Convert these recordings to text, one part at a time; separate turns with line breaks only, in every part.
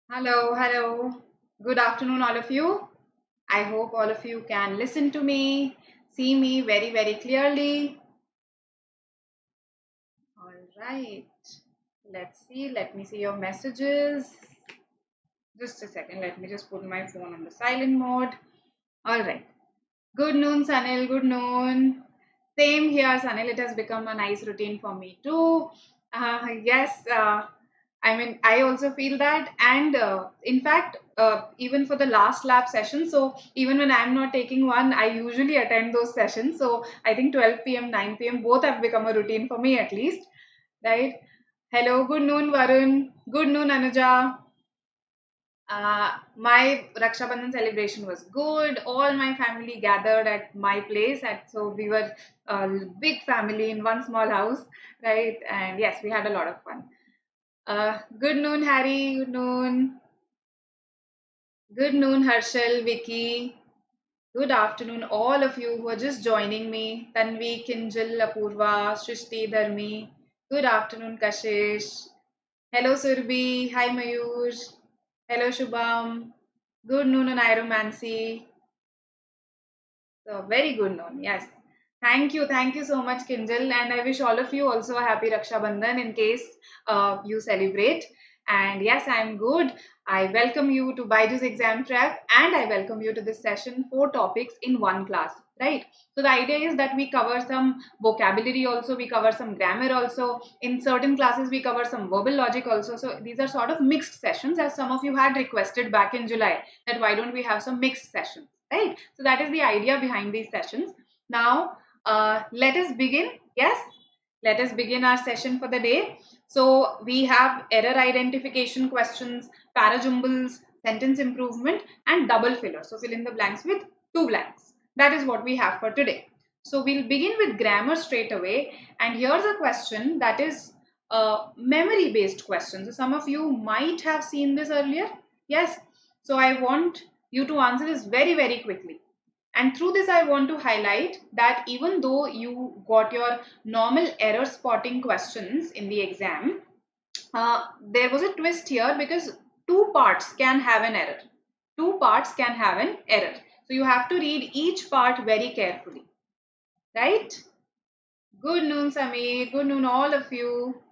Hello, hello. Good afternoon, all of you. I hope all of you can listen to me, see me very, very clearly. All right. Let's see. Let me see your messages. Just a second. Let me just put my phone on the silent mode. All right. Good noon, Sanil. Good noon. Same here, Sanil. It has become a nice routine for me too. Yes, I mean, I also feel that. And in fact, even for the last lab session, so even when I'm not taking one, I usually attend those sessions. So I think 12 p.m., 9 p.m., both have become a routine for me at least. Right? Hello, good noon, Varun. Good noon, Anuja. My Raksha Bandhan celebration was good. All my family gathered at my place, so we were a big family in one small house, right? And yes, we had a lot of fun. Good noon, Harry. Good noon. Good noon, Harshal, Vicky. Good afternoon, all of you who are just joining me. Tanvi, Kinjal, Apurva, Shrishti, Dharmi. Good afternoon, Kashish. Hello, Surbi. Hi, Mayur. Hello, Shubham. Good noon on Iromancy. So, very good noon. Yes. Thank you. Thank you so much, Kinjal. And I wish all of you also a happy Raksha Bandhan in case you celebrate. And yes, I'm good. I welcome you to BYJU'S exam prep and I welcome you to this session, 4 topics in one class, right? So the idea is that we cover some vocabulary also, we cover some grammar also. In certain classes, we cover some verbal logic also. So these are sort of mixed sessions, as some of you had requested back in July that why don't we have some mixed sessions, right? So that is the idea behind these sessions. Now, let us begin. Yes, let us begin our session for the day. So we have error identification questions, parajumbles, sentence improvement, and double filler. So fill in the blanks with 2 blanks. That is what we have for today. So we'll begin with grammar straight away. And here's a question that is a memory-based question. So some of you might have seen this earlier. Yes. So I want you to answer this very, very quickly. And through this, I want to highlight that even though you got your normal error spotting questions in the exam, there was a twist here because 2 parts can have an error. 2 parts can have an error. So you have to read each part very carefully. Right? Good noon, Samir. Good noon, all of you.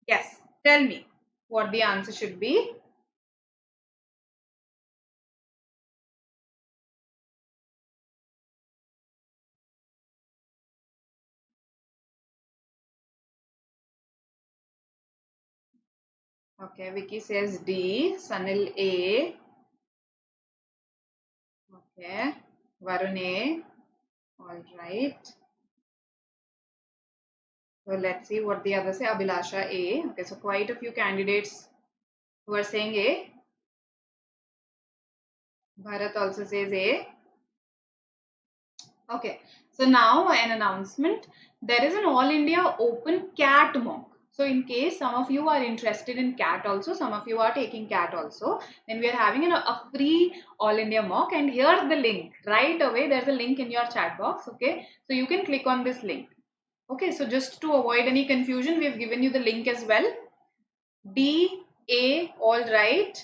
Yes, tell me what the answer should be. Okay, Vicky says D, Sanil A. Okay, Varun A. All right. So let's see what the others say. Abhilasha A. Okay, so quite a few candidates who are saying A. Bharat also says A. Okay, so now an announcement. There is an All India Open CAT mock. So in case some of you are interested in CAT also, some of you are taking CAT also, then we are having a free All India mock, and here's the link. Right away, there's a link in your chat box. Okay, so you can click on this link. Okay, so just to avoid any confusion, we've given you the link as well. D, A, all right.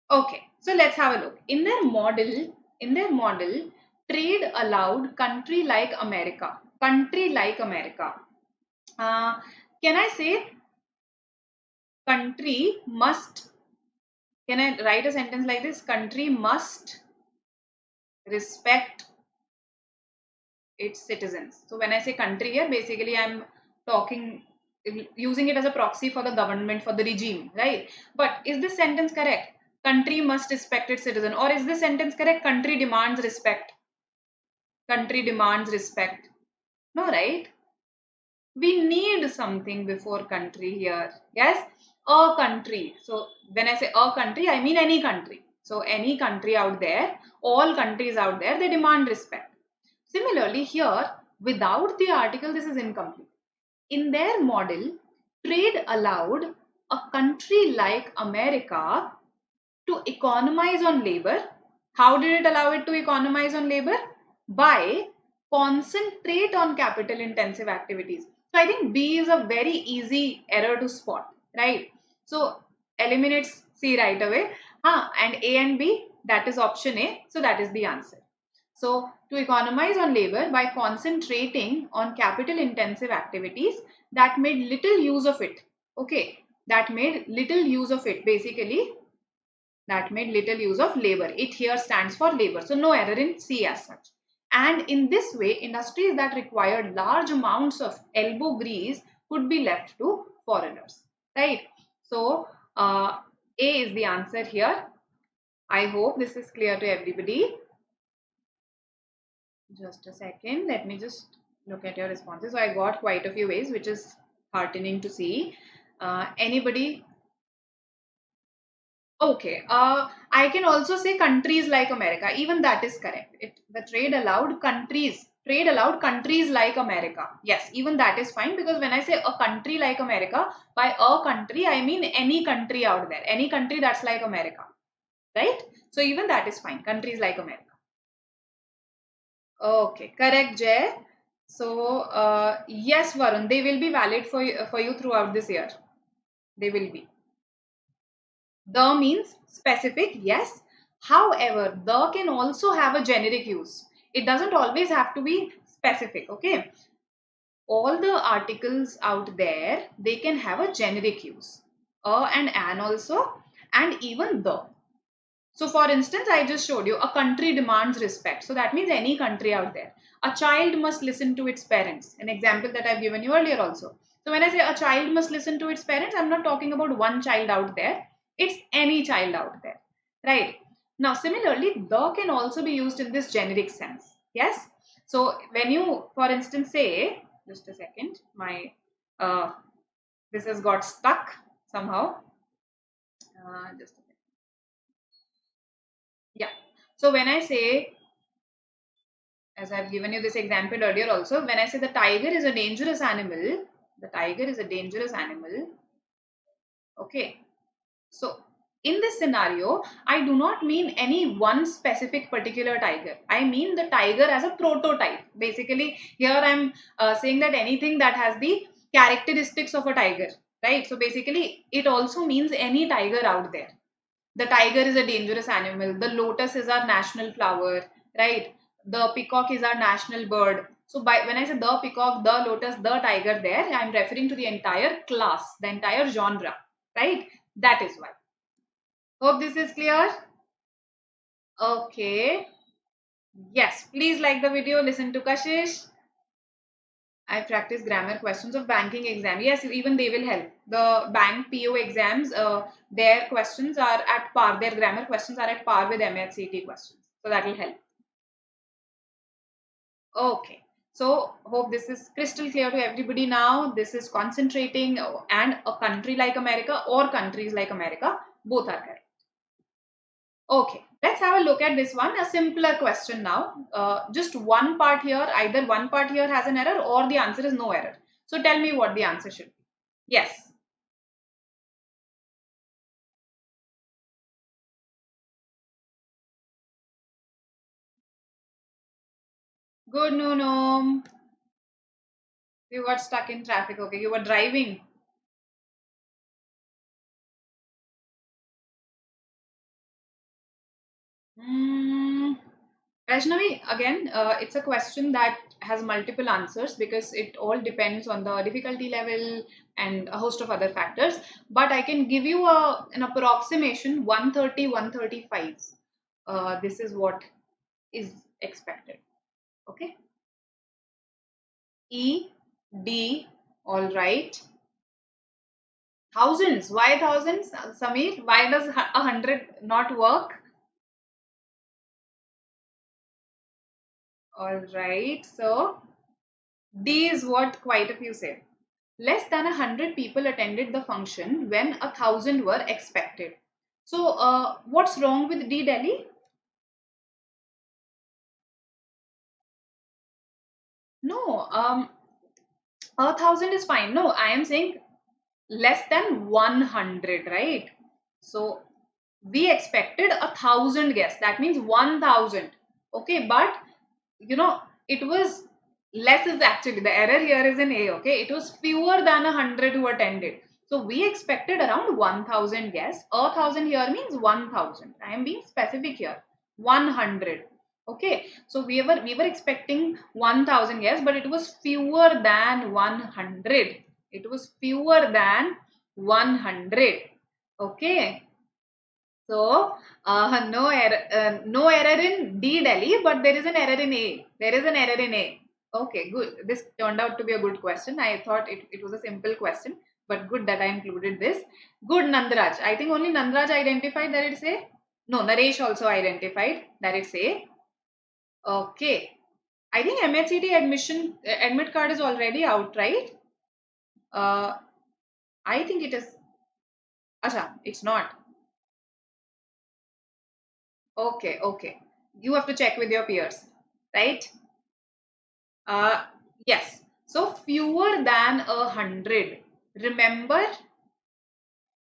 Okay, so let's have a look. In their model, trade allowed country like America. Country like America. Uh, can I say country must? Can I write a sentence like this? Country must respect its citizens. So when I say country here, basically I'm talking using it as a proxy for the government, for the regime, right? But is this sentence correct? Country must respect its citizen, or is this sentence correct? Country demands respect. Country demands respect. No, right? We need something before country here. Yes, a country. So when I say a country, I mean any country. So any country out there, all countries out there, they demand respect. Similarly, here, without the article, this is incomplete. In their model, trade allowed a country like America to economize on labor. How did it allow it to economize on labor? By concentrate on capital intensive activities. So I think B is a very easy error to spot, right? So eliminates C right away. And A and B, that is option A. So that is the answer. So to economize on labor by concentrating on capital intensive activities that made little use of it. Okay, that made little use of it. Basically, that made little use of labor. It here stands for labor. So no error in C as such. And in this way, industries that required large amounts of elbow grease could be left to foreigners. Right. So A is the answer here. I hope this is clear to everybody. Just a second. Let me just look at your responses. So I got quite a few ways, which is heartening to see. Anybody? Okay. I can also say countries like America. Even that is correct. The trade allowed countries like America. Yes, even that is fine, because when I say a country like America, by a country I mean any country out there, any country that's like America, right? So even that is fine. Countries like America. Okay, correct, Jay. So yes, Varun, they will be valid for you throughout this year. They will be. The means specific, yes. However, the can also have a generic use. It doesn't always have to be specific, okay? All the articles out there, they can have a generic use. And an also, and even the. So for instance, I just showed you a country demands respect. So that means any country out there. A child must listen to its parents. An example that I've given you earlier also. So when I say a child must listen to its parents, I'm not talking about one child out there. It's any child out there. Right. Now, similarly, the can also be used in this generic sense. Yes. So when you, for instance, say, just a second, my, this has got stuck somehow. Just a second. Yeah. So when I say, as I've given you this example earlier also, when I say the tiger is a dangerous animal, the tiger is a dangerous animal. Okay. So in this scenario, I do not mean any one specific particular tiger. I mean the tiger as a prototype. Basically, here I'm saying that anything that has the characteristics of a tiger, right? So basically, it also means any tiger out there. The tiger is a dangerous animal. The lotus is our national flower, right? The peacock is our national bird. So when I say the peacock, the lotus, the tiger there, I'm referring to the entire class, the entire genre, right? That is why. Hope this is clear. Okay. Yes, please like the video, listen to Kashish. I practice grammar questions of banking exam. Yes, even they will help. The bank PO exams, their questions are at par. Their grammar questions are at par with MAHCET questions. So that will help. Okay. So hope this is crystal clear to everybody now. This is concentrating and a country like America or countries like America. Both are correct. Okay, let's have a look at this one, a simpler question now. Just one part here, either one part here has an error or the answer is no error. So tell me what the answer should be. Yes. Good, no. You got stuck in traffic. Okay, you were driving. Vaishnavi, again, it's a question that has multiple answers because it all depends on the difficulty level and a host of other factors. But I can give you an approximation 130, 135. This is what is expected. Okay. E, D, all right. Thousands. Why thousands, Samir? Why does 100 not work? All right. So D is what quite a few say. Less than 100 people attended the function when 1,000 were expected. So what's wrong with D, Delhi? No, 1,000 is fine. No, I am saying less than 100, right? So we expected 1,000 guests. That means 1,000. Okay, but it was less is actually the error here is in A. Okay, it was fewer than 100 who attended. So we expected around 1000 guests. 1000 here means 1000. I am being specific here. 100. Okay. So we were expecting 1000 guests, but it was fewer than 100. It was fewer than 100. Okay. So, no error in D Delhi, but there is an error in A. There is an error in A. Okay, good. This turned out to be a good question. I thought it was a simple question, but good that I included this. Good, Nandraj. I think only Nandraj identified that it's A. No, Naresh also identified that it's A. Okay. I think MHCT admit card is already out, right? I think it is. Acha, it's not. Okay, okay. You have to check with your peers, right? Uh, yes. So fewer than 100. Remember,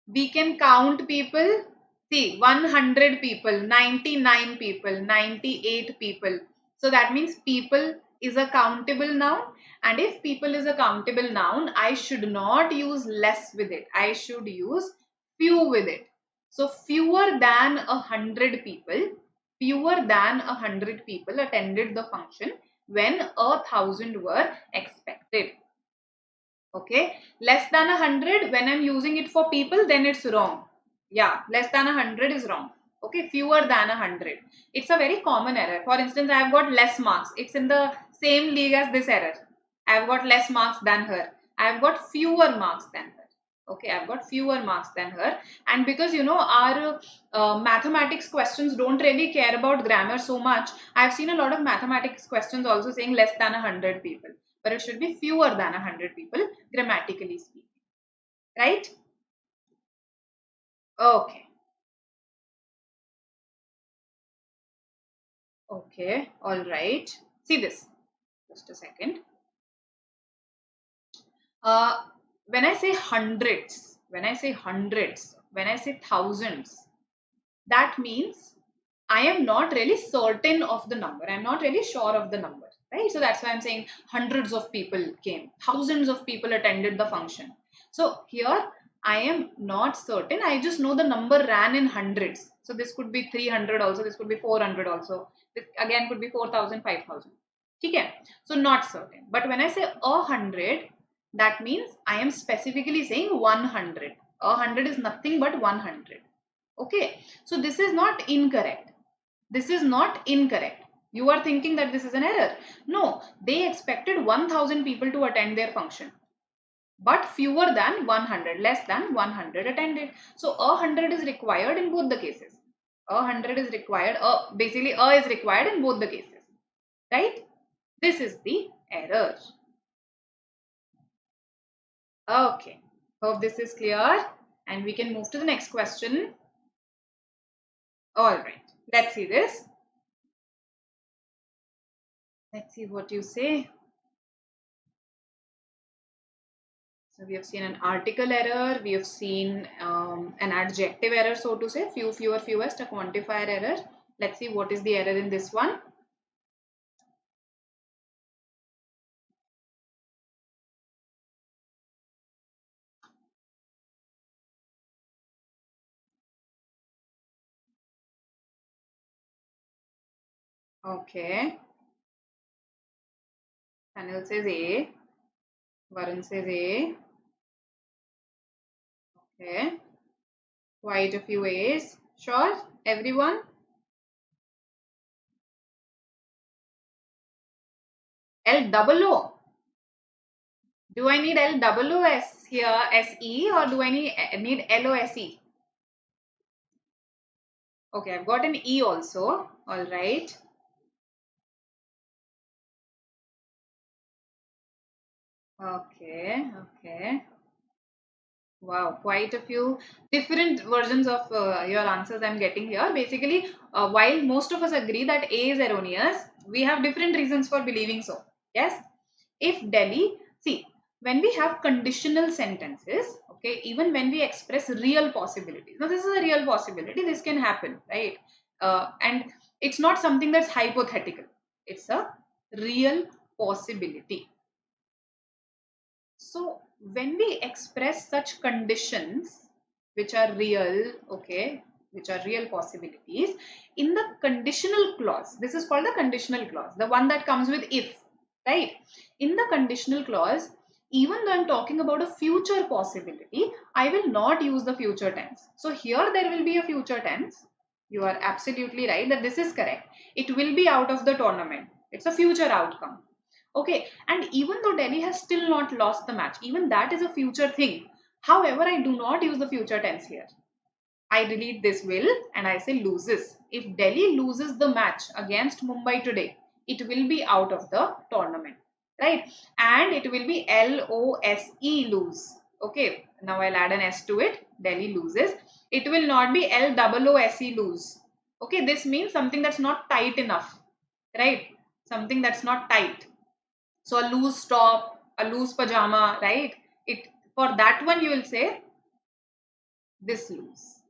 we can count people. See, 100 people, 99 people, 98 people. So that means people is a countable noun. And if people is a countable noun, I should not use less with it. I should use few with it. So fewer than 100 people, fewer than 100 people attended the function when 1000 were expected. Okay, less than 100, when I'm using it for people, then it's wrong. Yeah, less than 100 is wrong. Okay, fewer than 100. It's a very common error. For instance, I've got less marks. It's in the same league as this error. I've got less marks than her. I've got fewer marks than her. Okay, I've got fewer marks than her. And because our mathematics questions don't really care about grammar so much, I've seen a lot of mathematics questions also saying less than 100 people, but it should be fewer than 100 people grammatically speaking, right? Okay, okay, all right. See this, just a second. uh when I say hundreds, when I say hundreds, when I say thousands, that means I am not really certain of the number. I'm not really sure of the number, right? So that's why I'm saying hundreds of people came, thousands of people attended the function. So here I am not certain. I just know the number ran in hundreds. So this could be 300 also. This could be 400 also. This again could be 4,000, 5,000. Okay. So not certain. But when I say 100, that means I am specifically saying 100. 100 is nothing but 100. Okay. So this is not incorrect. This is not incorrect. You are thinking that this is an error. No, they expected 1000 people to attend their function, but fewer than 100, less than 100 attended. So 100 is required in both the cases. 100 is required, basically is required in both the cases, right? This is the error. Okay, hope this is clear and we can move to the next question. All right, let's see this. Let's see what you say. So we have seen an article error, we have seen an adjective error, so to say, few, fewer, fewest, a quantifier error. Let's see what is the error in this one. Okay. Sanil says A. Varun says A. Okay. Quite a few A's. Sure, everyone? L double O. Do I need L double O S here, SE, or do I need LOSE? Okay, I've got an E also. All right. Okay, okay. Wow, quite a few different versions of your answers I'm getting here. Basically, while most of us agree that A is erroneous, we have different reasons for believing so. Yes? If Delhi, see, when we have conditional sentences, okay, even when we express real possibilities, now this is a real possibility, this can happen, right? And it's not something that's hypothetical, it's a real possibility. So when we express such conditions which are real, okay, which are real possibilities, in the conditional clause, this is called the conditional clause, the one that comes with if, right? In the conditional clause, even though I'm talking about a future possibility, I will not use the future tense. So here there will be a future tense. You are absolutely right that this is correct. It will be out of the tournament. It's a future outcome. Okay, and even though Delhi has still not lost the match, even that is a future thing. However, I do not use the future tense here. I delete this will and I say loses. If Delhi loses the match against Mumbai today, it will be out of the tournament, right? And it will be LOSE lose. Okay, now I'll add an S to it. Delhi loses. It will not be LOOSE lose. Okay, this means something that's not tight enough, right? Something that's not tight. So a loose top, a loose pajama, right? It, for that one you will say this loose.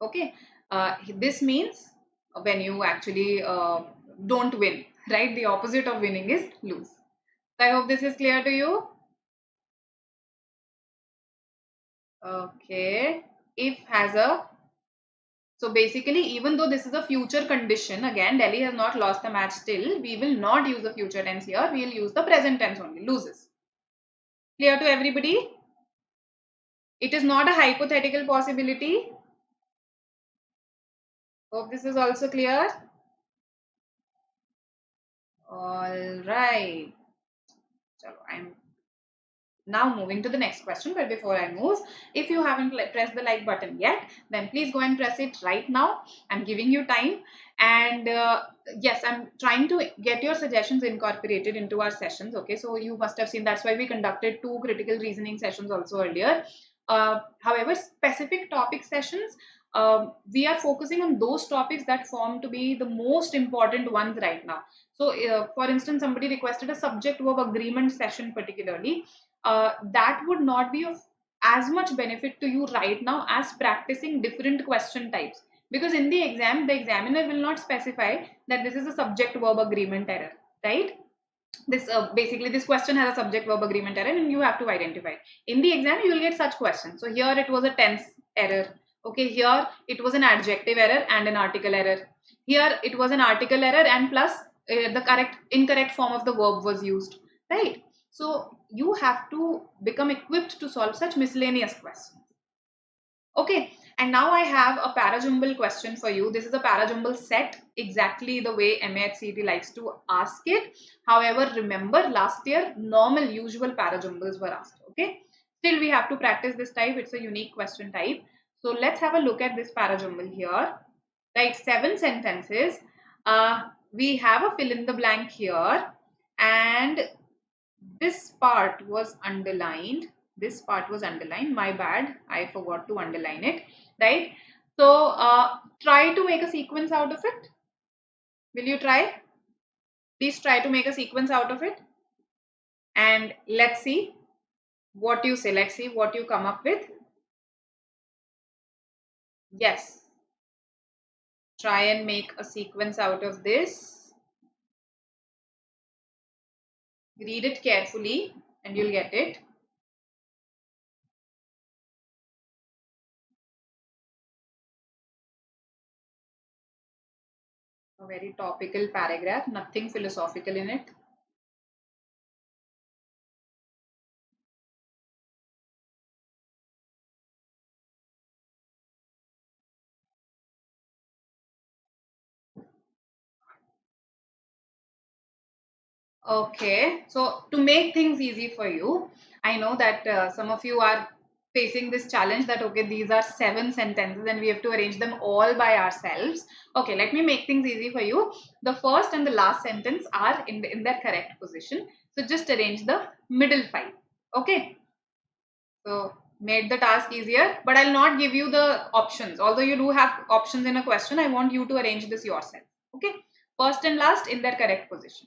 Okay, this means when you actually don't win, right? The opposite of winning is lose. So I hope this is clear to you. Okay, if has a, so basically even though this is a future condition, again Delhi has not lost the match still, we will not use the future tense here, we will use the present tense only, loses. Clear to everybody? It is not a hypothetical possibility. Hope this is also clear. All right. So I'm now moving to the next question, but before I move, if you haven't pressed the like button yet, then please go and press it right now. I'm giving you time. And yes, I'm trying to get your suggestions incorporated into our sessions. Okay, so you must have seen that's why we conducted 2 critical reasoning sessions also earlier. However, specific topic sessions, we are focusing on those topics that form to be the most important ones right now. So, for instance, somebody requested a subject verb agreement session particularly. That would not be of as much benefit to you right now as practicing different question types, because in the exam the examiner will not specify that this is a subject verb agreement error, right? This basically this question has a subject verb agreement error and you have to identify. In the exam you will get such questions. So here it was a tense error, okay, here it was an adjective error and an article error, here it was an article error and plus the incorrect form of the verb was used, right? So you have to become equipped to solve such miscellaneous questions. Okay, and now I have a parajumble question for you. This is a parajumble set, exactly the way MAHCET likes to ask it. However, remember last year, normal, usual parajumbles were asked. Okay, still we have to practice this type. It's a unique question type. So let's have a look at this parajumble here. Right, 7 sentences. We have a fill in the blank here, and this part was underlined. This part was underlined. My bad. I forgot to underline it. Right. So try to make a sequence out of it. Will you try? Please try to make a sequence out of it. And let's see what you say. Let's see what you come up with. Yes. Try and make a sequence out of this. Read it carefully and you'll get it. A very topical paragraph, nothing philosophical in it. Okay, so to make things easy for you, I know that some of you are facing this challenge that okay, these are 7 sentences and we have to arrange them all by ourselves. Okay, let me make things easy for you. The first and the last sentence are in their correct position. So just arrange the middle 5. Okay, so made the task easier, but I'll not give you the options. Although you do have options in a question, I want you to arrange this yourself. Okay, first and last in their correct position.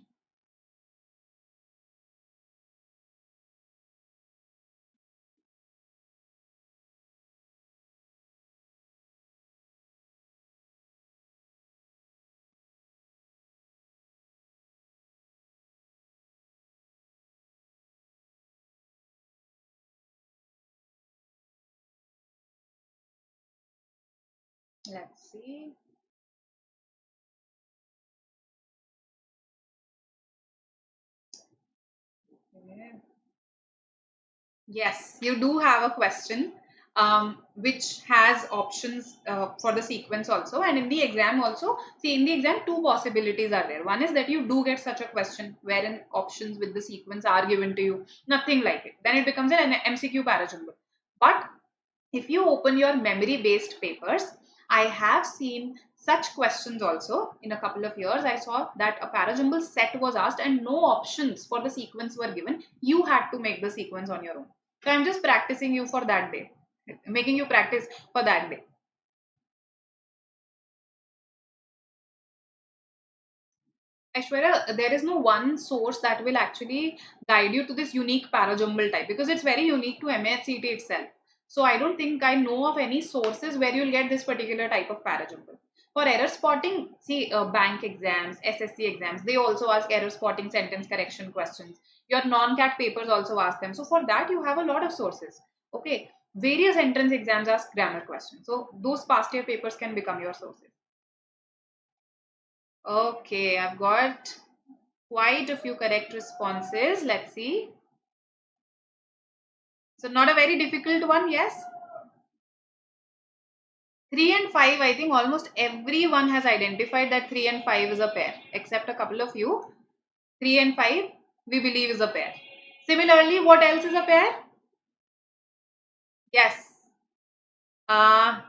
Let's see. Okay. Yes, you do have a question which has options for the sequence also, and in the exam also. See, in the exam, two possibilities are there. One is that you do get such a question wherein options with the sequence are given to you, nothing like it. Then it becomes an MCQ parajumble. But if you open your memory based papers, I have seen such questions also. In a couple of years I saw that a parajumble set was asked and no options for the sequence were given. You had to make the sequence on your own. So I'm just practicing you for that day, making you practice for that day. Aishwarya, there is no one source that will actually guide you to this unique parajumble type, because it's very unique to MAHCET itself. So I don't think I know of any sources where you'll get this particular type of parajumble. For error spotting, see, bank exams, SSC exams, they also ask error spotting sentence correction questions. Your non-CAT papers also ask them. So for that, you have a lot of sources. Okay. Various entrance exams ask grammar questions. So those past year papers can become your sources. Okay, I've got quite a few correct responses. Let's see. So not a very difficult one, yes. 3 and 5, I think almost everyone has identified that 3 and 5 is a pair, except a couple of you. 3 and 5, we believe is a pair. Similarly, what else is a pair? Yes. Uh,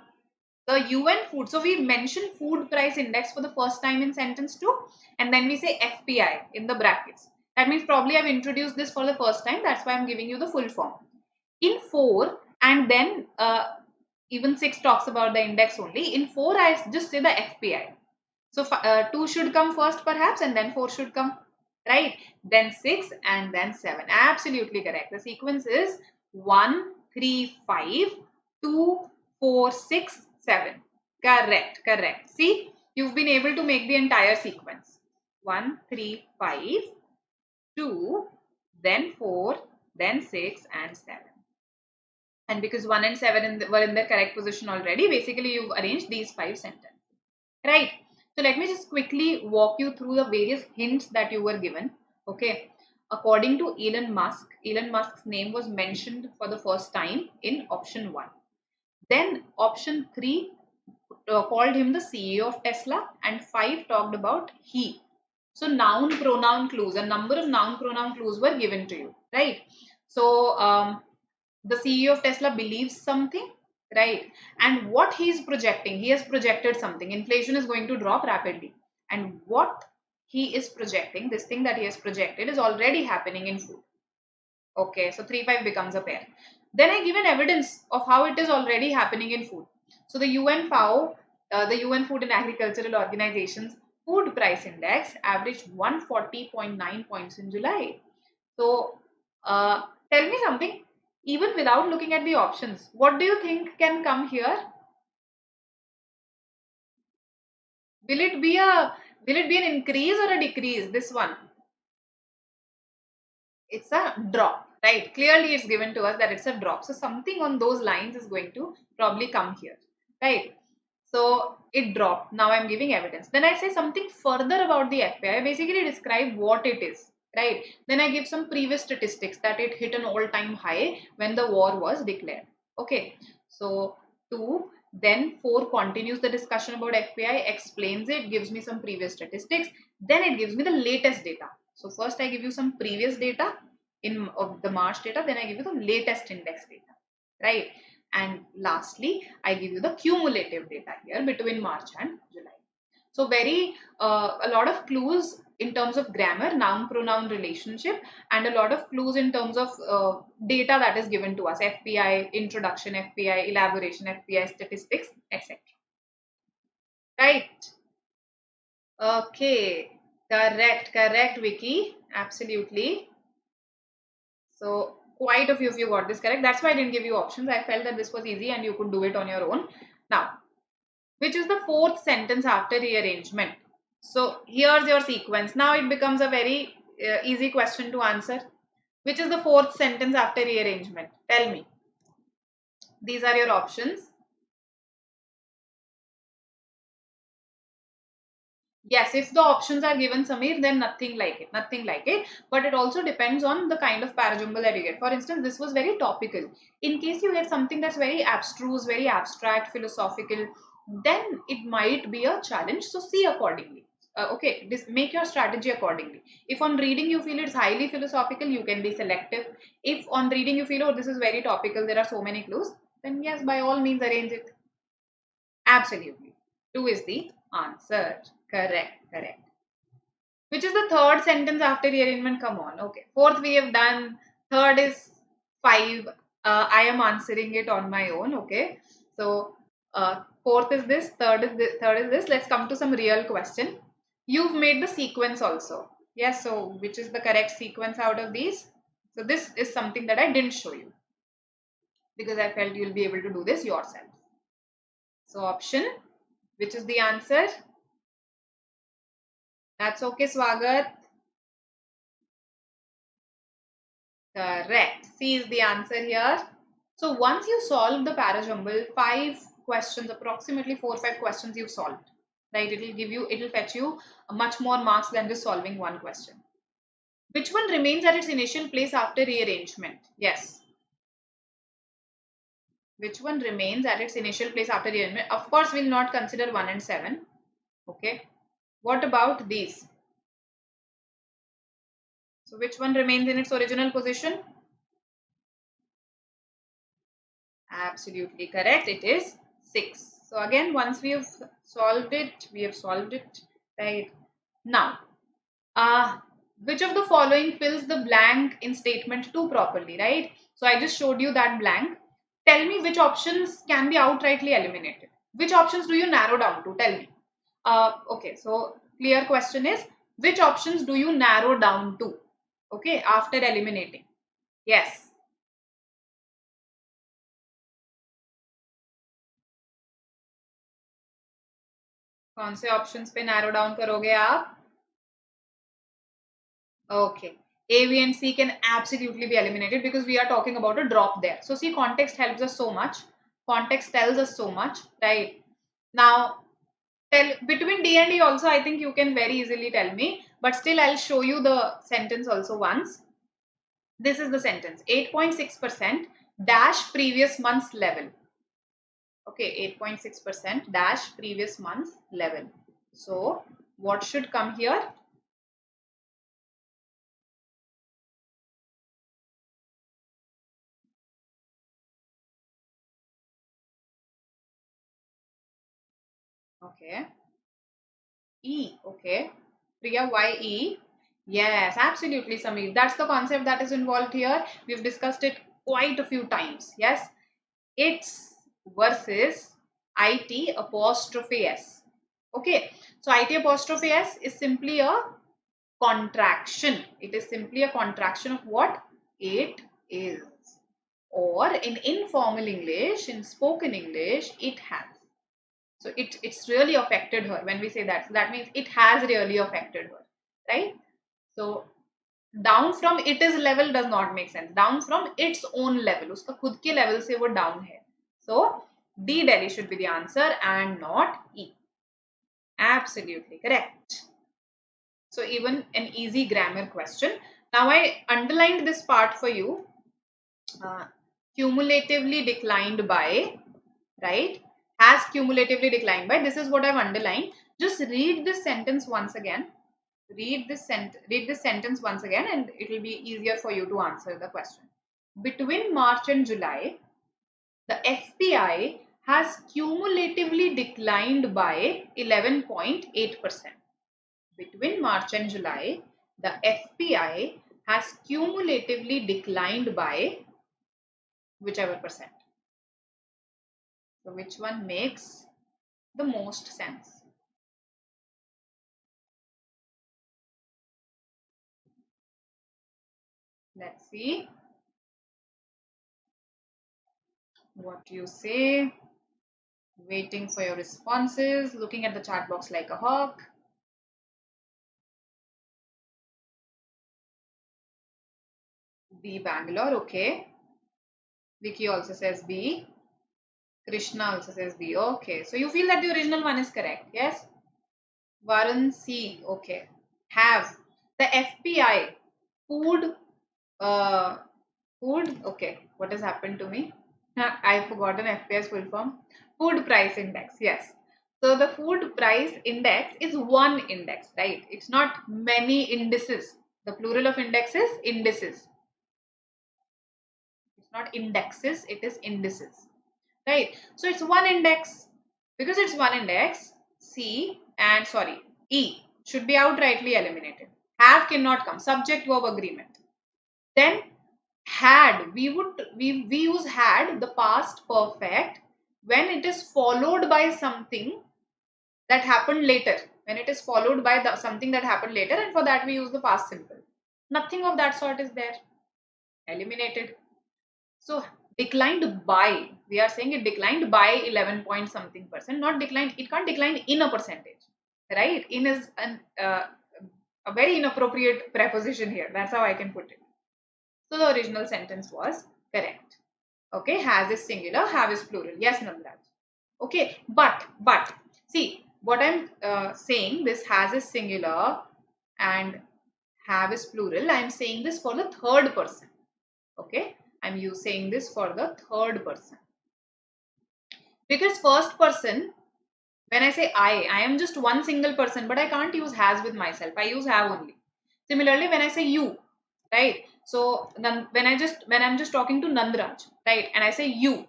the UN food. So we mentioned food price index for the first time in sentence 2, and then we say FPI in the brackets. That means probably I've introduced this for the first time. That's why I'm giving you the full form. In 4, and then even 6 talks about the index only. In 4, I just say the FPI. So 2 should come first perhaps, and then 4 should come, right? Then 6 and then 7. Absolutely correct. The sequence is 1, 3, 5, 2, 4, 6, 7. Correct, correct. See, you've been able to make the entire sequence. 1, 3, 5, 2, then 4, then 6 and 7. And because 1 and 7 were in their correct position already, basically you've arranged these 5 sentences. Right. So let me just quickly walk you through the various hints that you were given. Okay. According to Elon Musk's name was mentioned for the first time in option 1. Then option 3 called him the CEO of Tesla, and 5 talked about he. So noun pronoun clues, a number of noun pronoun clues were given to you, right? So the CEO of Tesla believes something, right? And what he is projecting, he has projected something. Inflation is going to drop rapidly. And what he is projecting, this thing that he has projected, is already happening in food. Okay, so 3, 5 becomes a pair. Then I give an evidence of how it is already happening in food. So the UN FAO, the UN Food and Agricultural Organization's food price index averaged 140.9 points in July. So tell me something, even without looking at the options, what do you think can come here? Will it be an increase or a decrease? This one, it's a drop, right? Clearly it's given to us that it's a drop. So something on those lines is going to probably come here, right? So it dropped. Now I'm giving evidence. Then I say something further about the FPI. Basically describe what it is, right? Then I give some previous statistics that it hit an all-time high when the war was declared. Okay. So 2, then 4 continues the discussion about FPI, explains it, gives me some previous statistics. Then it gives me the latest data. So first I give you some previous data of the March data, then I give you the latest index data, right? And lastly, I give you the cumulative data here between March and July. So a lot of clues in terms of grammar, noun pronoun relationship, and a lot of clues in terms of data that is given to us, FPI, introduction, FPI, elaboration, FPI, statistics, etc. Right? Okay. Correct, Vicky. Absolutely. So quite a few of you got this correct. That's why I didn't give you options. I felt that this was easy and you could do it on your own. Now, which is the 4th sentence after rearrangement? So here's your sequence. Now it becomes a very easy question to answer. Which is the 4th sentence after rearrangement? Tell me. These are your options. Yes, if the options are given, Samir, then nothing like it, nothing like it. But it also depends on the kind of parajumble that you get. For instance, this was very topical. In case you get something that's very abstruse, very abstract, philosophical, then it might be a challenge. So see accordingly. Okay, make your strategy accordingly. If on reading you feel it's highly philosophical, you can be selective. If on reading you feel, oh, this is very topical, there are so many clues, then yes, by all means arrange it. Absolutely. 2 is the answer. Correct, correct. Which is the third sentence after rearrangement? Come on. Okay. Fourth we have done. Third is 5. I am answering it on my own. Okay. So fourth is this. Third is this. Third is this. Let's come to some real question. You've made the sequence also. Yes. So which is the correct sequence out of these? So this is something that I didn't show you because I felt you'll be able to do this yourself. So option, which is the answer? That's okay, Swagat. Correct. C is the answer here. So once you solve the parajumble, 5 questions, approximately 4 or 5 questions you've solved, right? It'll fetch you much more marks than just solving one question. Which one remains at its initial place after rearrangement? Yes. Which one remains at its initial place after rearrangement? Of course, we'll not consider 1 and 7. Okay. What about these? So which one remains in its original position? Absolutely correct. It is 6. So again, once we have solved it, right? Now, which of the following fills the blank in statement 2 properly, right? So I just showed you that blank. Tell me which options can be outrightly eliminated. Which options do you narrow down to? Tell me. Okay, so clear question is, which options do you narrow down to? Okay, after eliminating. Yes. कौन से options पे narrow down करोगे आप? Okay. A, B, and C can absolutely be eliminated because we are talking about a drop there. So see, context helps us so much. Context tells us so much, right? Now, between D and E also, I think you can very easily tell me. But still, I'll show you the sentence also once. This is the sentence. 8.6% dash previous month's level. Okay, 8.6% dash previous month's level. So, what should come here? Okay. E. Okay. Priya, why E? Yes, absolutely, Samir. That's the concept that is involved here. We've discussed it quite a few times. Yes. It's versus IT apostrophe S. Okay. So IT apostrophe S is simply a contraction. It is simply a contraction of what? It is. Or in informal English, in spoken English, it has. So it's really affected her when we say that. So that means it has really affected her, right? So down from it is level does not make sense. Down from its own level, उसका खुद के level से वो down है. So D, Delhi should be the answer and not E. Absolutely correct. So even an easy grammar question. Now I underlined this part for you. Cumulatively declined by, right? Has cumulatively declined by. This is what I've underlined. Just read this sentence once again. Read this sentence once again and it will be easier for you to answer the question. Between March and July, the FPI has cumulatively declined by 11.8%. Between March and July, the FPI has cumulatively declined by whichever percent. So which one makes the most sense? Let's see what you say. Waiting for your responses, looking at the chat box like a hawk. B, Bangalore, okay. Vicky also says B. Krishna also says B. Okay, so you feel that the original one is correct, yes? Varanasi, okay. Have. The FPI, food, uh, food, okay. What has happened to me? I forgotten FPI's full form. Food price index, yes. So the food price index is one index, right? It's not many indices. The plural of index is indices. It's not indexes, it is indices, right? So it's one index. Because it's one index, C and sorry, E should be outrightly eliminated. Have cannot come. Subject verb agreement. Then had, we use had, the past perfect, when it is followed by something that happened later. When it is followed by something that happened later, and for that we use the past simple. Nothing of that sort is there. Eliminated. So declined by, we are saying it declined by 11 point something percent, not declined. It can't decline in a percentage, right? In is a very inappropriate preposition here. That's how I can put it. So the original sentence was correct. Okay, has is singular, have is plural. Yes, Nandraj. Okay, but see what I'm saying. This has is singular and have is plural. I'm saying this for the third person. Okay, I'm saying this for the third person. Because first person, when I say I am just one single person, but I can't use has with myself. I use have only. Similarly, when I say you, right? So when I'm just talking to Nandraj, right, and I say you,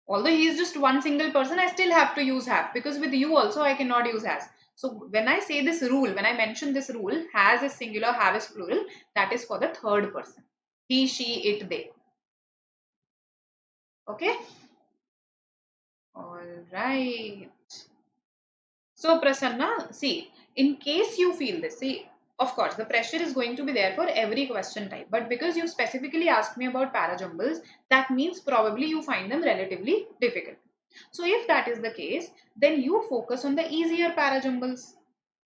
although he is just one single person, I still have to use have, because with you also I cannot use has. So when I say this rule, when I mention this rule, has is singular, have is plural, that is for the third person. He, she, it, they. Okay. All right. So Prasanna, see, in case you feel this, see, of course, the pressure is going to be there for every question type. But because you specifically asked me about parajumbles, that means probably you find them relatively difficult. So if that is the case, then you focus on the easier parajumbles,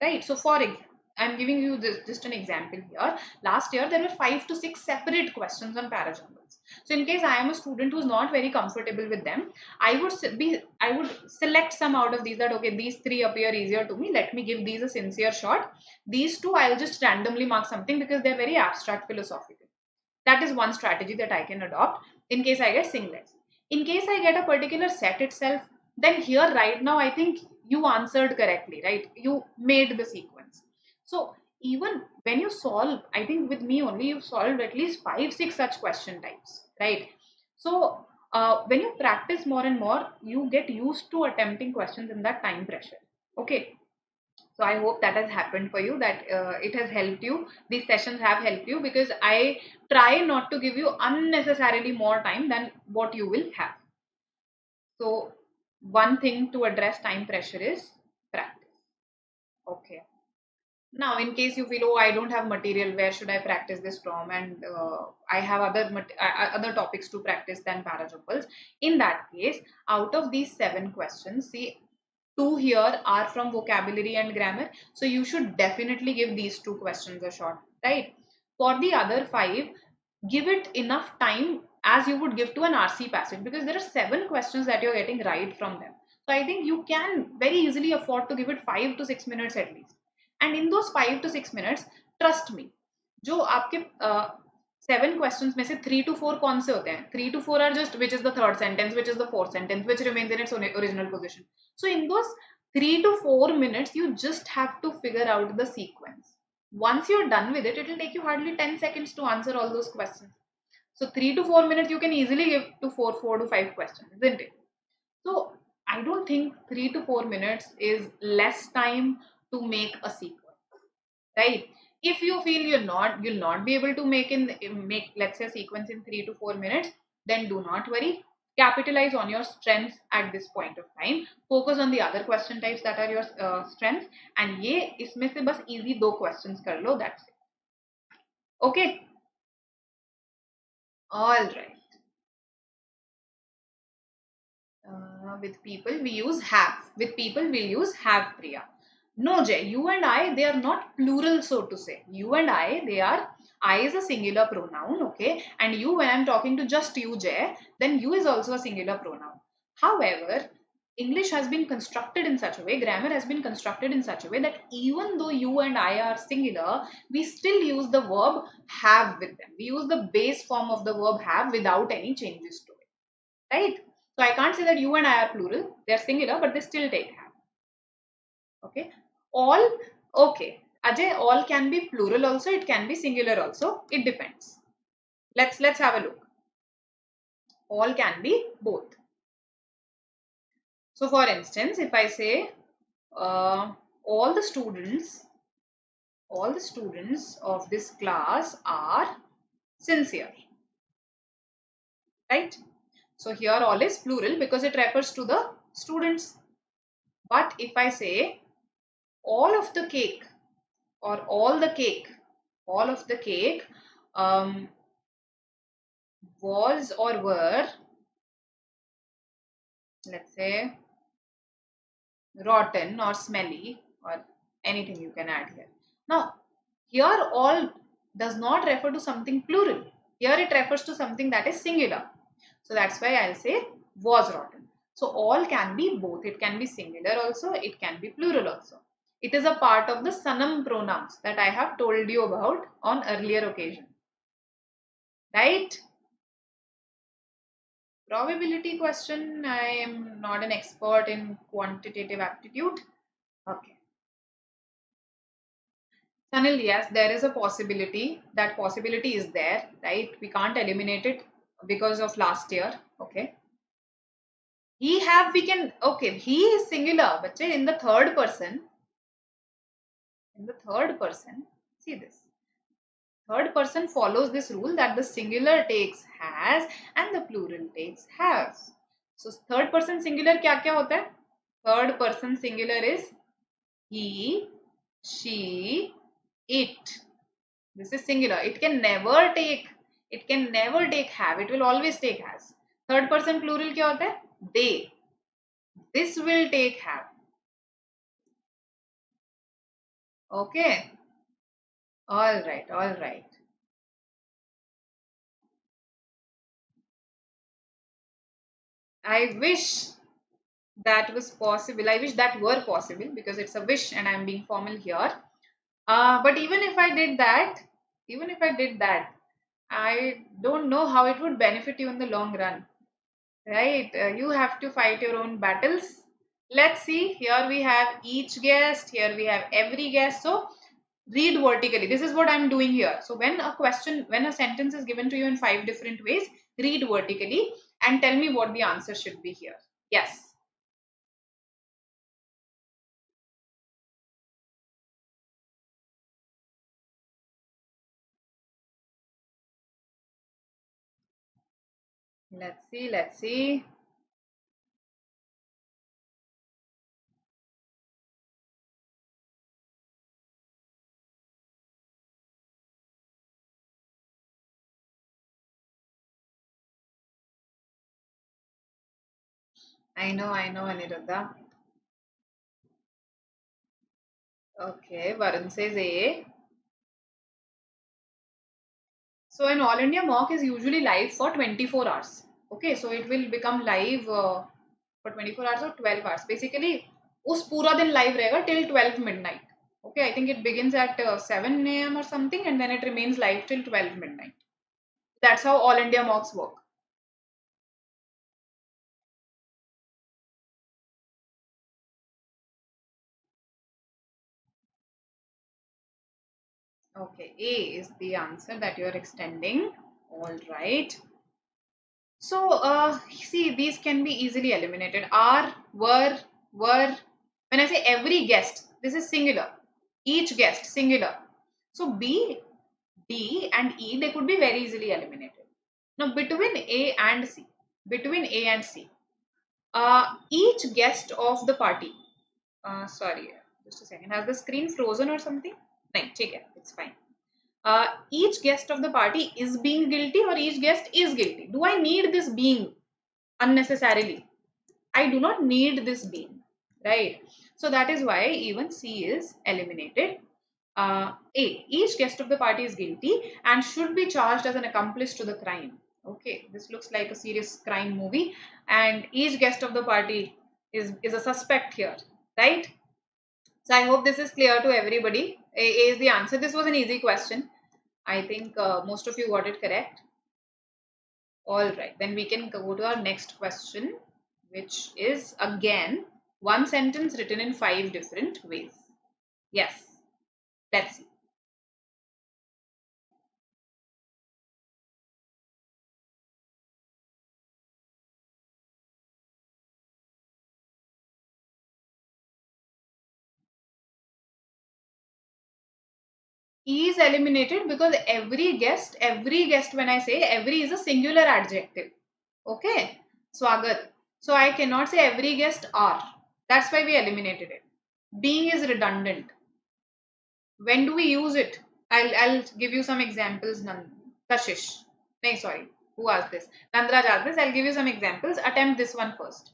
right? So for example, I'm giving you just an example here. Last year, there were 5 to 6 separate questions on parajumbles. So in case I am a student who's not very comfortable with them, I would select some out of these, that okay, these 3 appear easier to me. Let me give these a sincere shot. These 2 I'll just randomly mark something because they're very abstract philosophical. That is one strategy that I can adopt in case I get singlets. In case I get a particular set itself, then here right now I think you answered correctly, right? You made the sequence. So even when you solve, I think with me only you've solved at least 5, 6 such question types, right? So when you practice more and more, you get used to attempting questions in that time pressure. Okay. So I hope that has happened for you, that it has helped you. These sessions have helped you because I try not to give you unnecessarily more time than what you will have. So one thing to address time pressure is practice. Okay. Now, in case you feel, oh, I don't have material, where should I practice this from? And I have other topics to practice than parajumbles. In that case, out of these 7 questions, see, 2 here are from vocabulary and grammar. So you should definitely give these 2 questions a shot, right? For the other 5, give it enough time as you would give to an RC passage, because there are 7 questions that you're getting right from them. So I think you can very easily afford to give it 5 to 6 minutes at least. And in those 5 to 6 minutes, trust me, जो आपके 7 questions में से 3 to 4 कौन से होते हैं? 3 to 4 are just which is the third sentence, which is the fourth sentence, which remains in its original position. So in those 3 to 4 minutes, you just have to figure out the sequence. Once you're done with it, it will take you hardly 10 seconds to answer all those questions. So 3 to 4 minutes, you can easily give to 4 to 5 questions, isn't it? So I don't think 3 to 4 minutes is less time to make a sequence, right? If you feel you'll not be able to make let's say a sequence in 3 to 4 minutes, then do not worry. Capitalize on your strengths at this point of time. Focus on the other question types that are your strengths, and ये इसमें से बस easy 2 questions कर लो, that's it. Okay. All right. With people we use have. With people we'll use have, Priya. No, Jay, you and I, they are not plural, so to say. You and I, they are, I is a singular pronoun, okay? And you, when I'm talking to just you, Jay, then you is also a singular pronoun. However, English has been constructed in such a way, grammar has been constructed in such a way that even though you and I are singular, we still use the verb have with them. We use the base form of the verb have without any changes to it, right? So I can't say that you and I are plural. They are singular, but they still take have. Okay. All, okay. Ajay, all can be plural also. It can be singular also. It depends. Let's have a look. All can be both. So for instance, if I say all the students of this class are sincere, right? So here all is plural because it refers to the students. But if I say all of the cake or all of the cake was or were, let's say, rotten or smelly or anything you can add here. Now, here all does not refer to something plural. Here it refers to something that is singular. So that's why I'll say was rotten. So all can be both. It can be singular also. It can be plural also. It is a part of the sanam pronouns that I have told you about on earlier occasion. Right? Probability question. I am not an expert in quantitative aptitude. Okay. Sanil, yes, there is a possibility. That possibility is there, right? We can't eliminate it because of last year. Okay. He have, we can, okay, he is singular, but in the third person, see this. Third person follows this rule that the singular takes has and the plural takes has. So third person singular क्या क्या होता है? Third person singular is he, she, it. This is singular. It can never take have. It will always take has. Third person plural क्या होता है? They. This will take have. Okay. All right. All right. I wish that was possible. I wish that were possible because it's a wish and I'm being formal here. But even if I did that, I don't know how it would benefit you in the long run. Right? You have to fight your own battles. Let's see. Here we have each guest. Here we have every guest. So read vertically. This is what I'm doing here. So when a sentence is given to you in 5 different ways, read vertically and tell me what the answer should be here. Yes. Let's see. Let's see. I know, Aniruddha. Okay, Varun says A. So an All India mock is usually live for 24 hours. Okay, so it will become live for 24 hours or 12 hours. Basically, उस पूरा दिन live रहेगा till 12 midnight. Okay, I think it begins at 7 a.m. or something and then it remains live till 12 midnight. That's how All India mocks work. Okay, A is the answer that you are extending. All right. So, see, these can be easily eliminated. Are, were. When I say every guest, this is singular. Each guest, singular. So, B, D, and E, they could be very easily eliminated. Now, between A and C, each guest of the party, sorry, just a second, has the screen frozen or something? No, it's fine. Each guest of the party is being guilty or each guest is guilty. Do I need this being unnecessarily? I do not need this being, right? So that is why even C is eliminated. A, each guest of the party is guilty and should be charged as an accomplice to the crime. Okay, this looks like a serious crime movie and each guest of the party is a suspect here, right? So I hope this is clear to everybody. A is the answer. This was an easy question. I think most of you got it correct. All right, then we can go to our next question, which is again one sentence written in 5 different ways. Yes, let's see. Is eliminated because every guest, when I say every is a singular adjective. Okay, Swagat. So I cannot say every guest are. That's why we eliminated it. Being is redundant. When do we use it? I'll give you some examples. Kashish. No, sorry. Who asked this? Nandraj asked this. I'll give you some examples. Attempt this one first.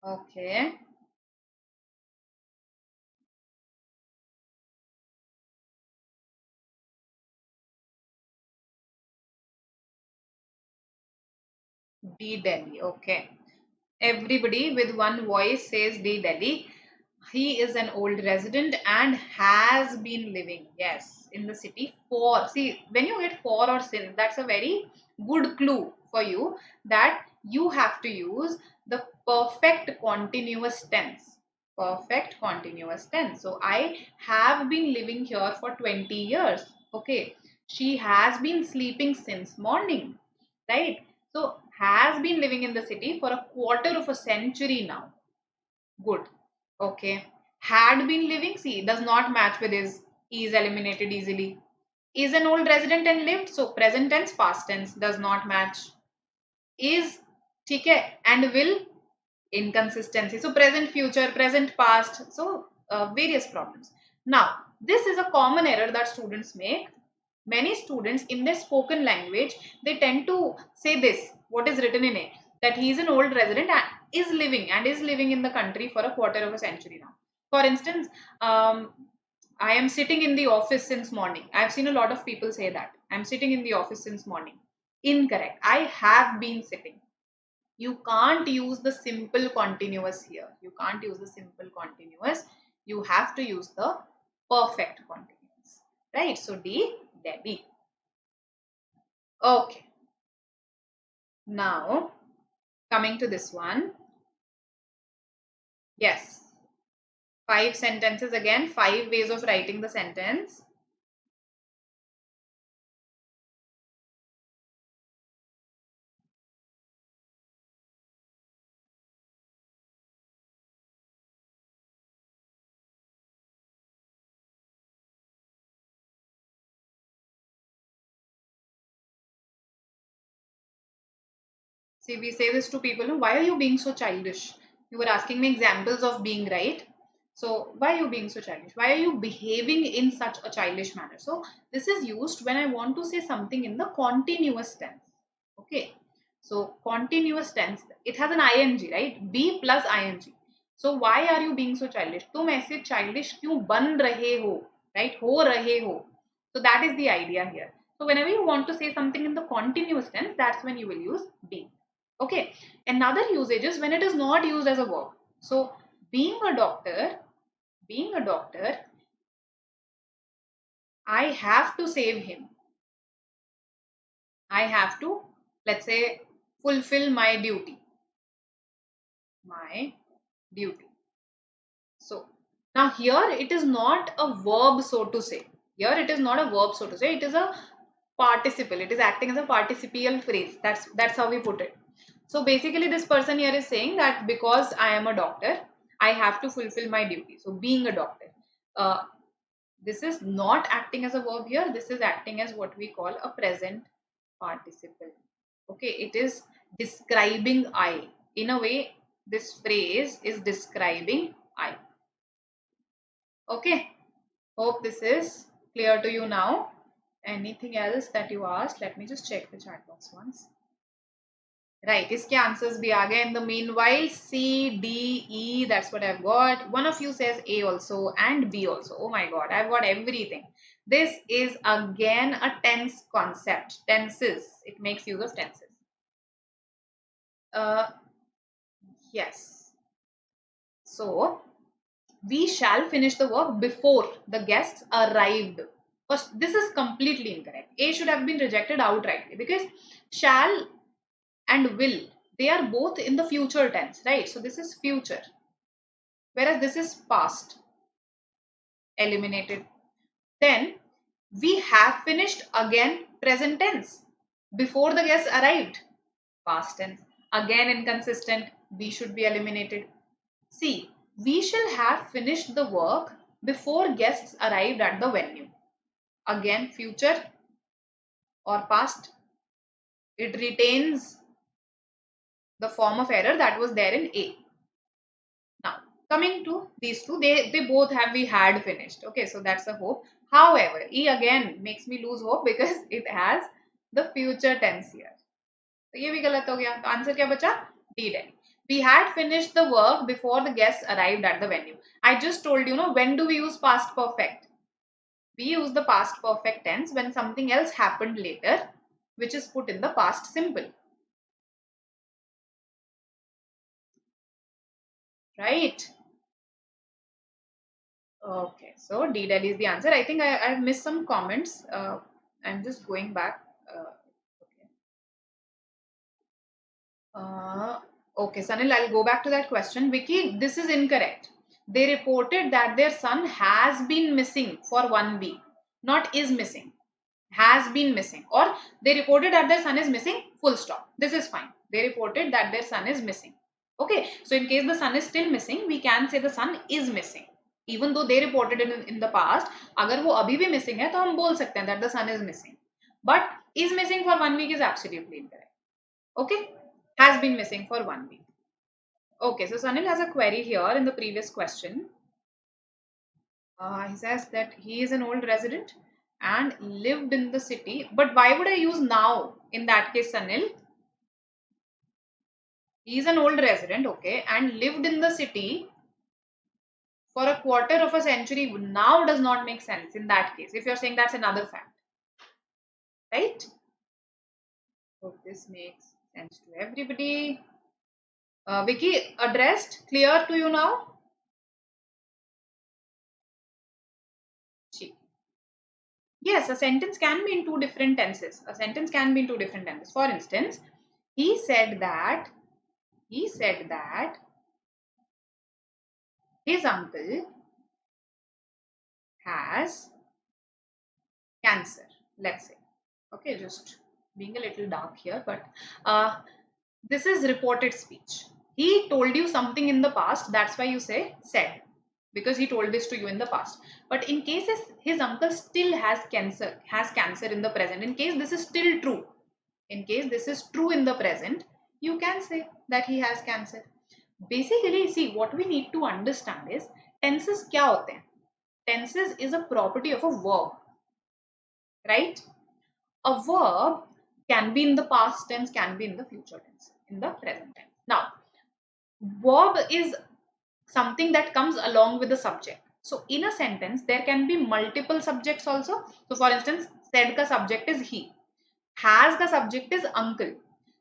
Okay. D Delhi. Okay. Everybody with one voice says D Delhi. He is an old resident and has been living, yes, in the city for. See, when you get for or since, that's a very good clue for you that you have to use the perfect continuous tense. Perfect continuous tense. So, I have been living here for 20 years. Okay. She has been sleeping since morning, right? So, has been living in the city for a quarter of a century now. Good. Okay. Had been living, see, does not match with is eliminated easily. Is an old resident and lived, so present tense, past tense does not match. Is, okay, and will, inconsistency. So present, future, present, past. So various problems. Now, this is a common error that students make. Many students in their spoken language, they tend to say this, what is written in it, that he is an old resident and is living in the country for a quarter of a century now. For instance, I am sitting in the office since morning. I've seen a lot of people say that. I'm sitting in the office since morning. Incorrect. I have been sitting. You can't use the simple continuous here. You can't use the simple continuous. You have to use the perfect continuous. Right? So D, Delhi. Okay. Now, coming to this one. Yes. 5 sentences again. 5 ways of writing the sentence. See, we say this to people. Why are you being so childish? You were asking me examples of being, right? So, why are you being so childish? Why are you behaving in such a childish manner? So, this is used when I want to say something in the continuous tense. Okay. So, continuous tense, it has an ing, right? Be plus ing. So, why are you being so childish? तुम ऐसे childish क्यों बन रहे हो? Right? हो रहे हो. So, that is the idea here. So, whenever you want to say something in the continuous tense, that's when you will use be. Okay. Another usage is when it is not used as a verb. So, being a doctor, I have to save him. I have to, let's say, fulfill my duty. My duty. So, now here it is not a verb, so to say. Here it is not a verb, so to say. It is a participle. It is acting as a participial phrase. That's how we put it. So basically this person here is saying that because I am a doctor, I have to fulfill my duty. So being a doctor. This is not acting as a verb here. This is acting as what we call a present participle. Okay, it is describing I. In a way, this phrase is describing I. Okay, hope this is clear to you now. Anything else that you asked? Let me just check the chat box once. Right, इसके answers भी आ गए. In the meanwhile, C, D, E, that's what I've got. One of you says A also and B also. Oh my God, I've got everything. This is again a tense concept. Tenses. It makes use of tenses. Uh, yes. So we shall finish the work before the guests arrived. First, this is completely incorrect. A should have been rejected outrightly because shall and will, they are both in the future tense, right? So this is future, whereas this is past. Eliminated. Then we have finished, again present tense, before the guests arrived, past tense, again inconsistent, B should be eliminated. C, we shall have finished the work before guests arrived at the venue, again future or past. It retains the form of error that was there in A. Now, coming to these two, they both have we had finished. Okay, so that's a hope. However, E again makes me lose hope because it has the future tense here. So ये भी गलत हो गया. तो answer क्या बचा? D then. We had finished the work before the guests arrived at the venue. I just told you, when do we use past perfect? We use the past perfect tense when something else happened later, which is put in the past simple. Right? Okay, so D Delhi is the answer. I think I've missed some comments. I'm just going back. Okay. Okay, Sanil, I'll go back to that question. Vicky, this is incorrect. They reported that their son has been missing for 1 week, not is missing. Has been missing, or they reported that their son is missing, full stop. This is fine. They reported that their son is missing. Okay, so in case the son is still missing, we can say the son is missing. Even though they reported it in the past, अगर वो अभी भी missing है तो हम बोल सकते हैं that the son is missing. But is missing for 1 week is absolutely incorrect. Okay, has been missing for 1 week. Okay, so Sanil has a query here in the previous question. He says that he is an old resident and lived in the city. But why would I use now in that case, Sanil? He is an old resident, okay, and lived in the city for a quarter of a century. Now does not make sense in that case, if you're saying that's another fact. Right? Hope this makes sense to everybody. Vicky, addressed, clear to you now? Yes, a sentence can be in two different tenses. A sentence can be in two different tenses. For instance, he said that his uncle has cancer, let's say. Okay, just being a little dark here, but this is reported speech. He told you something in the past, that's why you say said, because he told this to you in the past. But in case his uncle still has cancer in the present, in case this is still true, in case this is true in the present, you can say that he has cancer. Basically, see, what we need to understand is tenses क्या होते हैं? Tenses is a property of a verb, right? A verb can be in the past tense, can be in the future tense, in the present tense. Now, verb is something that comes along with the subject. So, in a sentence, there can be multiple subjects also. So, for instance, said ka subject is he, has ka subject is uncle.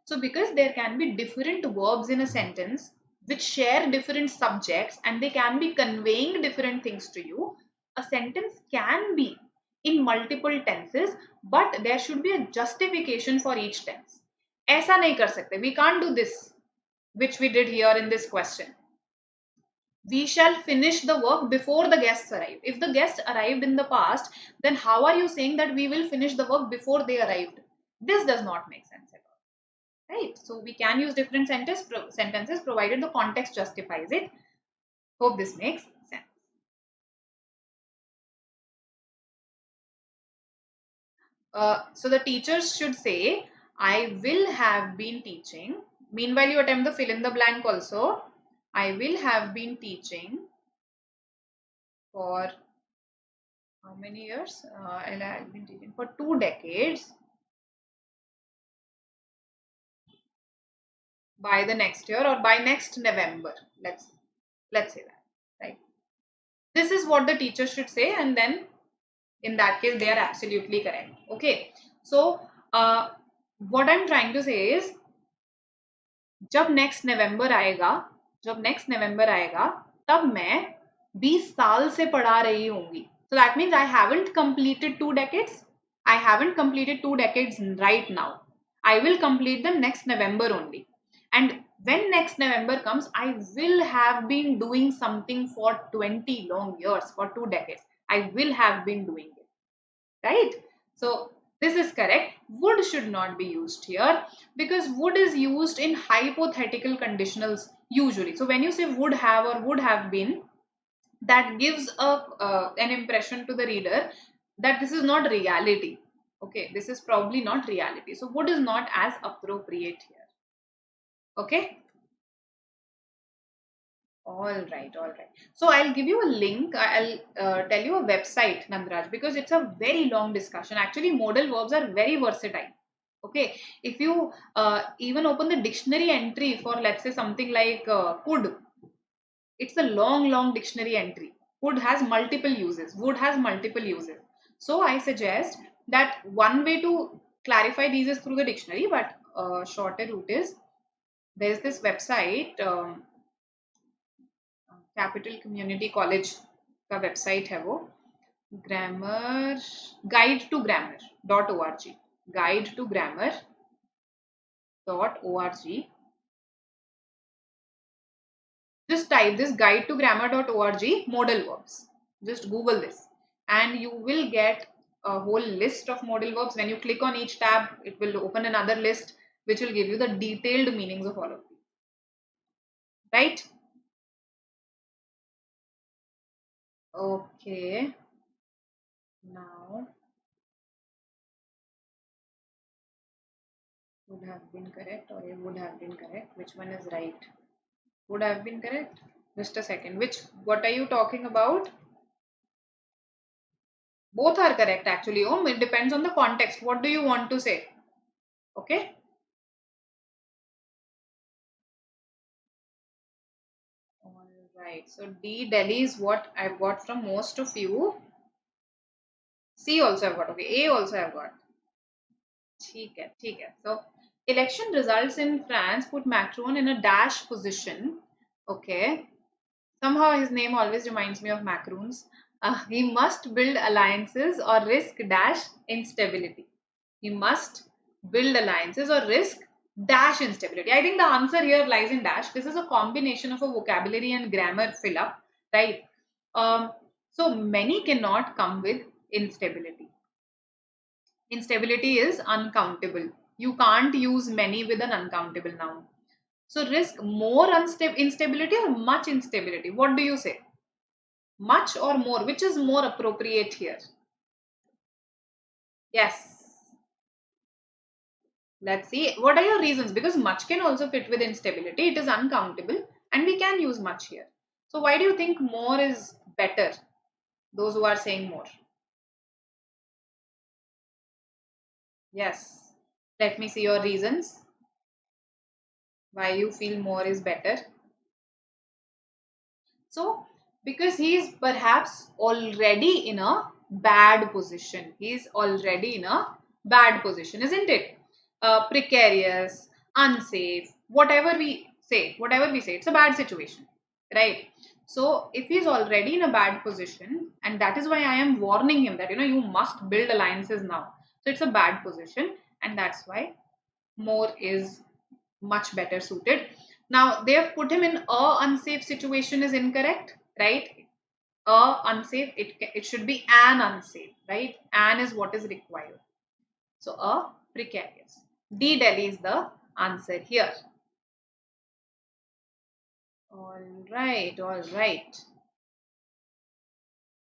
So, because there can be different verbs in a sentence which share different subjects and they can be conveying different things to you, a sentence can be in multiple tenses, but there should be a justification for each tense. ऐसा नहीं कर सकते. We can't do this, which we did here in this question. We shall finish the work before the guests arrive. If the guests arrived in the past, then how are you saying that we will finish the work before they arrived? This does not make sense at all. Right? So we can use different sentences provided the context justifies it. Hope this makes sense. So the teachers should say, I will have been teaching. Meanwhile, you attempt the fill in the blank also. I will have been teaching for how many years? I'll have been teaching for 2 decades. By the next year or by next November. Let's say that, right? This is what the teacher should say, and then in that case they are absolutely correct. Okay, so what I'm trying to say is जब next नवंबर आएगा, तब मैं 20 साल से पढ़ा रही होंगी. So that means I haven't completed 2 decades. I haven't completed 2 decades right now. I will complete them next November only. And when next November comes, I will have been doing something for 20 long years, for 2 decades. I will have been doing it. Right? So this is correct. Would should not be used here because would is used in hypothetical conditionals usually. So when you say would have or would have been, that gives an impression to the reader that this is not reality. Okay, this is probably not reality. So would is not as appropriate here. Okay. All right, all right. So I'll give you a link. I'll tell you a website, Nandraj, because it's a very long discussion. Actually, modal verbs are very versatile. Okay, if you even open the dictionary entry for, let's say, something like could, it's a long, long dictionary entry. Could has multiple uses. Would has multiple uses. So I suggest that one way to clarify these is through the dictionary, but shorter route is there's this website. Capital community college का website है वो grammar guide2grammar.org guide2grammar.org just type this guide2grammar.org modal verbs just google this and you will get a whole list of modal verbs. When you click on each tab it will open another list which will give you the detailed meanings of all of these, right? Okay, now would have been correct or it would have been correct. Which one is right? Would have been correct. Just a second. What are you talking about? Both are correct actually. It depends on the context. What do you want to say? Okay. All right. So D Delhi is what I've got from most of you. C also I've got. Okay. A also I've got. ठीक है. So election results in France put Macron in a dash position. Okay. Somehow his name always reminds me of macaroons. He must build alliances or risk dash instability. He must build alliances or risk dash instability. I think the answer here lies in dash. This is a combination of a vocabulary and grammar fill up, right? So many cannot come with instability. Instability is uncountable. You can't use many with an uncountable noun. So risk more instability or much instability. What do you say? Much or more? Which is more appropriate here? Yes. Let's see. What are your reasons? Because much can also fit with instability. It is uncountable and we can use much here. So why do you think more is better? Those who are saying more. Yes. Let me see your reasons. Why you feel more is better. So, because he is perhaps already in a bad position. He is already in a bad position, isn't it? Precarious, unsafe, whatever we say, it's a bad situation, right? So, if he is already in a bad position, and that is why I am warning him that you must build alliances now. So, it's a bad position, and that's why more is much better suited. Now they have put him in a unsafe situation is incorrect, right? A unsafe, it should be an unsafe, right? An is what is required. So a precarious. D Delhi is the answer here. All right, all right.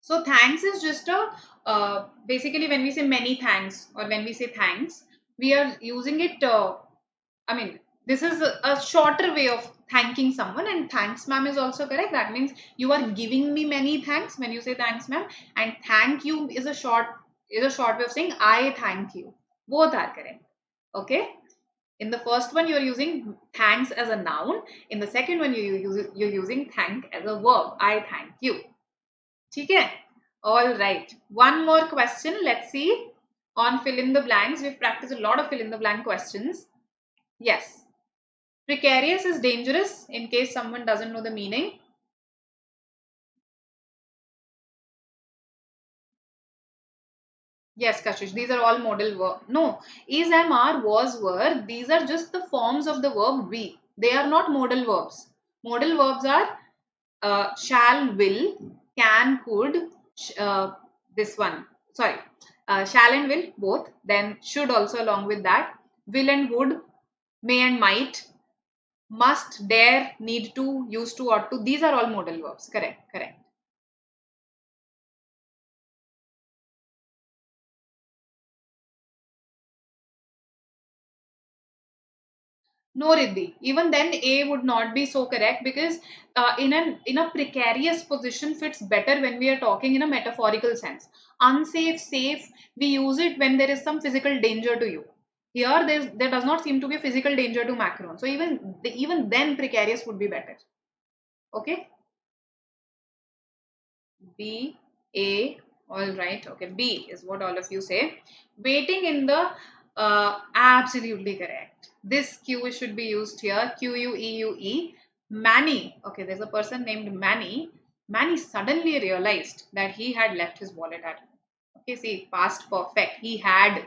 So thanks is just a basically when we say many thanks or when we say thanks, we are using it. I mean, this is a shorter way of thanking someone, and thanks, ma'am, is also correct. That means you are giving me many thanks when you say thanks, ma'am, and thank you is a short way of saying I thank you. Both are correct. Okay. In the first one, you are using thanks as a noun. In the second one, you're using thank as a verb. I thank you. Okay. All right. One more question. Let's see. On fill in the blanks, we've practiced a lot of fill in the blank questions. Yes. Precarious is dangerous, in case someone doesn't know the meaning. Yes, Kashish, these are all modal verb. No, is, am, are, was, were. These are just the forms of the verb be. They are not modal verbs. Modal verbs are shall, will, can, could, this one. Sorry, shall and will both. Then should also along with that. Will and would, may and might, must, dare, need to, used to, ought to. These are all modal verbs. Correct, correct. No, Riddhi. Even then, A would not be so correct because in a precarious position fits better when we are talking in a metaphorical sense. Unsafe, safe, we use it when there is some physical danger to you. Here, there does not seem to be a physical danger to Macron. So even then, precarious would be better. Okay. B, A, all right. Okay, B is what all of you say. Waiting in the absolutely correct. This Q should be used here. Queue. Manny. Okay, there's a person named Manny. Manny suddenly realized that he had left his wallet at home. Okay, see, past perfect. He had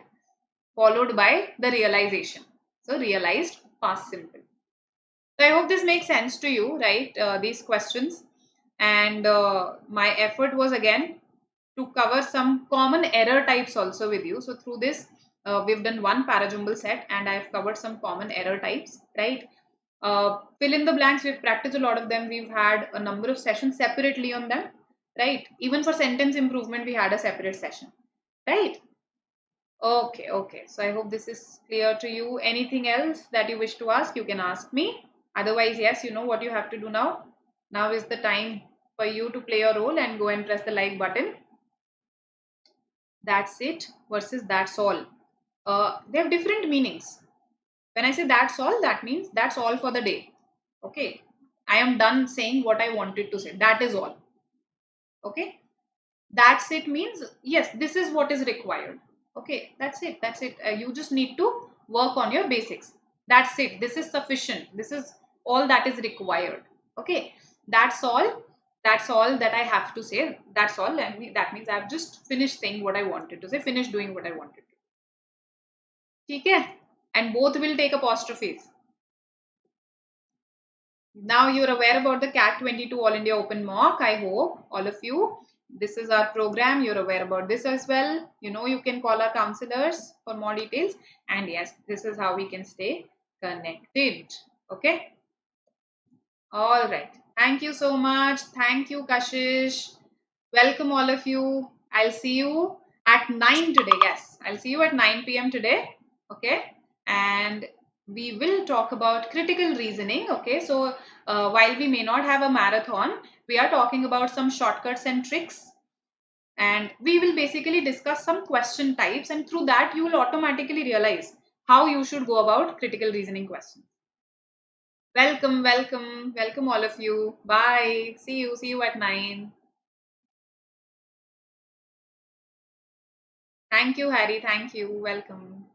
followed by the realization. So realized, past simple. So I hope this makes sense to you, right? These questions. And my effort was again to cover some common error types also with you. So through this, we've done one parajumble set and I've covered some common error types, right? Fill in the blanks, we've practiced a lot of them. We've had a number of sessions separately on them, right? Even for sentence improvement, we had a separate session, right? Okay, okay. So I hope this is clear to you. Anything else that you wish to ask, you can ask me. Otherwise, yes, you know what you have to do now. Now is the time for you to play your role and go and press the like button. That's it versus that's all. They have different meanings. When I say that's all, that means that's all for the day. Okay. I am done saying what I wanted to say. That is all. Okay. That's it means, yes, this is what is required. Okay. That's it. That's it. You just need to work on your basics. That's it. This is sufficient. This is all that is required. Okay. That's all. That's all that I have to say. That's all. And that means I've just finished saying what I wanted to say, finished doing what I wanted to. Okay. And both will take apostrophes. Now you're aware about the CAT 22 All India Open Mock. I hope all of you. This is our program. You're aware about this as well. You know you can call our counselors for more details. And yes, this is how we can stay connected. Okay. All right. Thank you so much. Thank you, Kashish. Welcome all of you. I'll see you at 9 today. Yes, I'll see you at 9 p.m. today. Okay. And we will talk about critical reasoning. Okay. So while we may not have a marathon, we are talking about some shortcuts and tricks. And we will basically discuss some question types. And through that, you will automatically realize how you should go about critical reasoning questions. Welcome, welcome, welcome all of you. Bye. See you at 9. Thank you, Harry. Thank you. Welcome.